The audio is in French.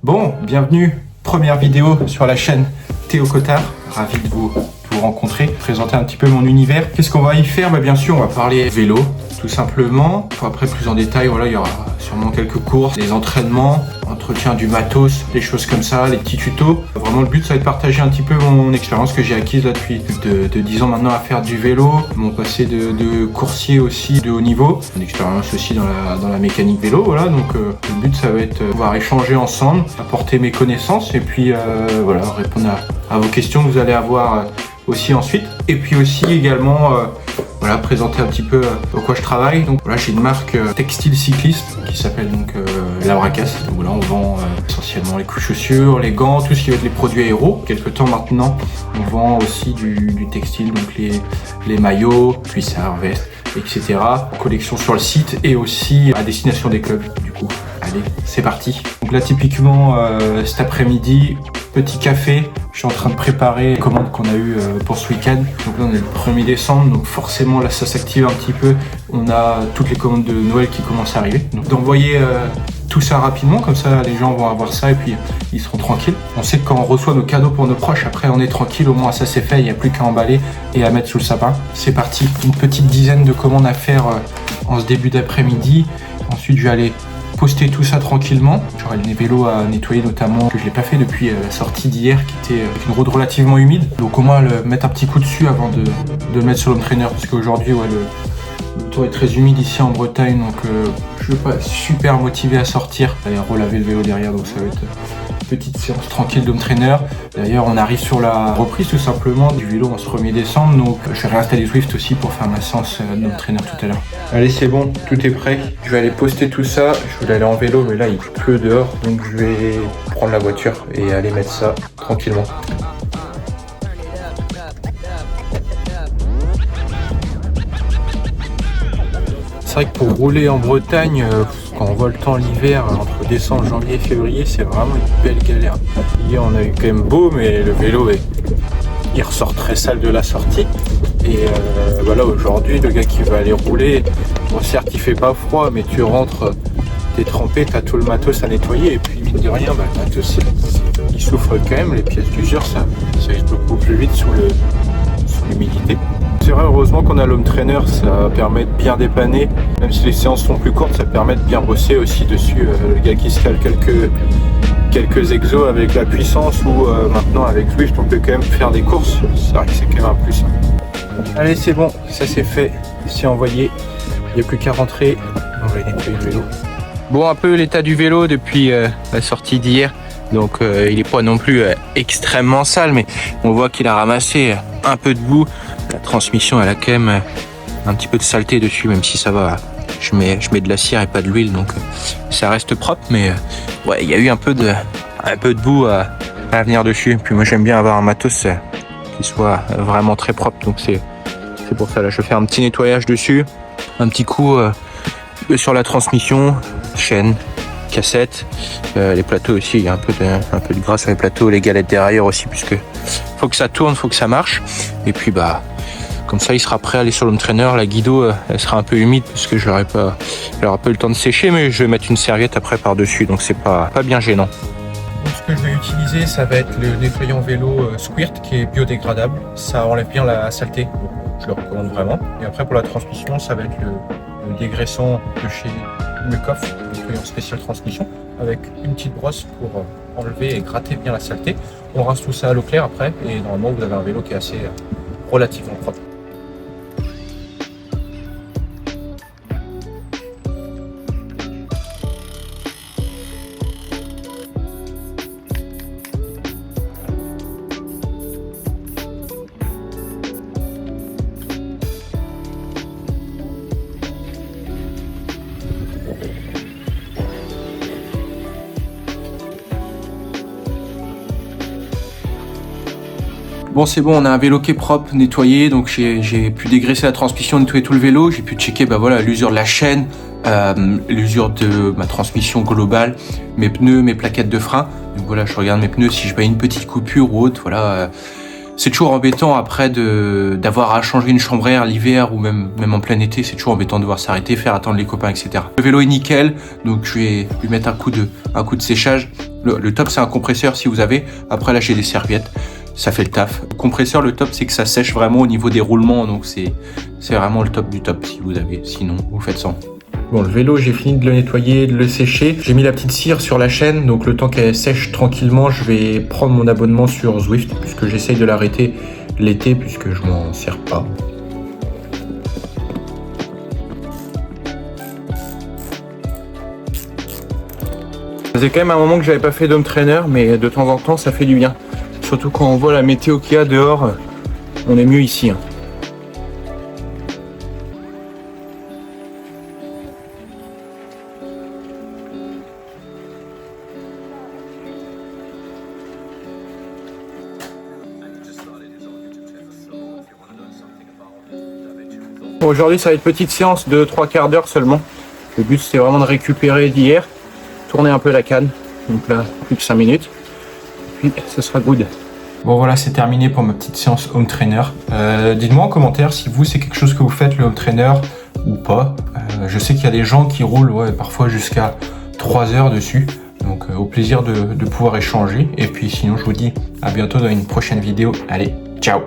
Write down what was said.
Bon, bienvenue, première vidéo sur la chaîne Théo Cotard, ravi de vous rencontrer, présenter un petit peu mon univers. Qu'est-ce qu'on va y faire? Bien sûr, on va parler vélo, tout simplement. Après, plus en détail, voilà, il y aura sûrement quelques courses, des entraînements, entretien du matos, des choses comme ça, les petits tutos. Vraiment, le but, ça va être de partager un petit peu mon expérience que j'ai acquise là depuis de 10 ans maintenant à faire du vélo, mon passé de coursier aussi de haut niveau, mon expérience aussi dans la mécanique vélo, voilà. Donc, le but, ça va être de pouvoir échanger ensemble, apporter mes connaissances et puis, voilà, répondre à vos questions que vous allez avoir aussi ensuite. Et puis aussi également voilà, présenter un petit peu au quoi je travaille. Donc voilà, j'ai une marque textile cycliste qui s'appelle donc Labracas. Donc voilà, on vend essentiellement les couches-chaussures, les gants, tout ce qui va être les produits aéros. Quelque temps maintenant, on vend aussi du textile, donc les maillots, cuissards, vestes, etc. Collection sur le site et aussi à destination des clubs du coup. Allez, c'est parti. Donc là typiquement cet après-midi, petit café, je suis en train de préparer les commandes qu'on a eues pour ce week-end. Donc là on est le 1er décembre, donc forcément là ça s'active un petit peu. On a toutes les commandes de Noël qui commencent à arriver. Donc d'envoyer tout ça rapidement, comme ça les gens vont avoir ça et puis ils seront tranquilles. On sait que quand on reçoit nos cadeaux pour nos proches, après on est tranquille, au moins ça c'est fait, il n'y a plus qu'à emballer et à mettre sous le sapin. C'est parti, une petite dizaine de commandes à faire en ce début d'après-midi. Ensuite je vais aller poster tout ça tranquillement. J'aurai des vélos à nettoyer notamment, que je l'ai pas fait depuis la sortie d'hier qui était avec une route relativement humide. Donc au moins mettre un petit coup dessus avant de le mettre sur l'home trainer parce qu'aujourd'hui ouais, le temps est très humide ici en Bretagne, donc je suis pas super motivé à sortir et à relaver le vélo derrière, donc ça va être une petite séance tranquille d'home trainer. D'ailleurs on arrive sur la reprise tout simplement du vélo en ce 1er décembre, donc je vais réinstaller Swift aussi pour faire ma séance d'home trainer tout à l'heure. Allez c'est bon, tout est prêt, je vais aller poster tout ça. Je voulais aller en vélo mais là il pleut dehors, donc je vais prendre la voiture et aller mettre ça tranquillement. C'est vrai que pour rouler en Bretagne, quand on voit le temps l'hiver, entre décembre, janvier et février, c'est vraiment une belle galère. Hier on a eu quand même beau, mais le vélo il ressort très sale de la sortie. Et voilà, aujourd'hui, le gars qui va aller rouler, bon certes il fait pas froid, mais tu rentres, t'es trempé, t'as tout le matos à nettoyer, et puis mine de rien, le matos il souffre quand même, les pièces d'usure ça use beaucoup plus vite sous l'humidité. C'est vrai, heureusement qu'on a l'home trainer, ça permet de bien dépanner, même si les séances sont plus courtes, ça permet de bien bosser aussi dessus. Le gars qui se cale quelques exos avec la puissance ou maintenant avec Swift, on peut quand même faire des courses. C'est vrai que c'est quand même un plus. Allez, c'est bon, ça c'est fait, c'est envoyé. Il n'y a plus qu'à rentrer, on va nettoyer le vélo. Bon, un peu l'état du vélo depuis la sortie d'hier. Donc il n'est pas non plus extrêmement sale, mais on voit qu'il a ramassé un peu de boue. La transmission elle a quand même un petit peu de saleté dessus, même si ça va. Je mets de la cire et pas de l'huile, donc ça reste propre, mais ouais, il y a eu un peu de boue à venir dessus. Puis moi j'aime bien avoir un matos qui soit vraiment très propre, donc c'est pour ça là je fais un petit nettoyage dessus, un petit coup sur la transmission, chaîne, cassette, les plateaux aussi, il y a un peu de gras sur les plateaux, les galettes derrière aussi, puisque faut que ça tourne, faut que ça marche. Et puis comme ça il sera prêt à aller sur l'home trainer. La guido elle sera un peu humide parce que elle aura pas eu le temps de sécher, mais je vais mettre une serviette après par dessus, donc c'est pas bien gênant. Donc, ce que je vais utiliser, ça va être le nettoyant vélo Squirt qui est biodégradable, ça enlève bien la saleté, donc je le recommande vraiment. Et après pour la transmission, ça va être le dégraissant de chez Mucoff, nettoyant spécial transmission, avec une petite brosse pour enlever et gratter bien la saleté. On rince tout ça à l'eau claire après et normalement vous avez un vélo qui est assez relativement propre. Bon c'est bon, on a un vélo qui est propre, nettoyé, donc j'ai pu dégraisser la transmission, nettoyer tout le vélo, j'ai pu checker voilà, l'usure de la chaîne, l'usure de ma transmission globale, mes pneus, mes plaquettes de frein. Donc voilà, je regarde mes pneus, si je vois une petite coupure ou autre, voilà, C'est toujours embêtant après d'avoir à changer une chambre à air l'hiver ou même en plein été, c'est toujours embêtant de devoir s'arrêter, faire attendre les copains, etc. Le vélo est nickel, donc je vais lui mettre un coup de séchage. Le top, c'est un compresseur si vous avez. Après là, j'ai des serviettes, ça fait le taf. Le compresseur, le top, c'est que ça sèche vraiment au niveau des roulements, donc c'est vraiment le top du top si vous avez. Sinon, vous faites sans. Bon, le vélo, j'ai fini de le nettoyer, de le sécher. J'ai mis la petite cire sur la chaîne, donc le temps qu'elle sèche tranquillement, je vais prendre mon abonnement sur Zwift, puisque j'essaye de l'arrêter l'été, puisque je m'en sers pas. Ça faisait quand même un moment que j'avais pas fait d'home trainer, mais de temps en temps, ça fait du bien. Surtout quand on voit la météo qu'il y a dehors, on est mieux ici. Bon, aujourd'hui, ça va être petite séance de 3/4 d'heure seulement. Le but, c'est vraiment de récupérer d'hier, tourner un peu la canne. Donc là, plus que 5 minutes. Puis, ce sera good. Bon, voilà, c'est terminé pour ma petite séance home trainer. Dites-moi en commentaire si vous, c'est quelque chose que vous faites, le home trainer, ou pas. Je sais qu'il y a des gens qui roulent parfois jusqu'à 3 heures dessus. Donc, au plaisir de pouvoir échanger. Et puis, sinon, je vous dis à bientôt dans une prochaine vidéo. Allez, ciao!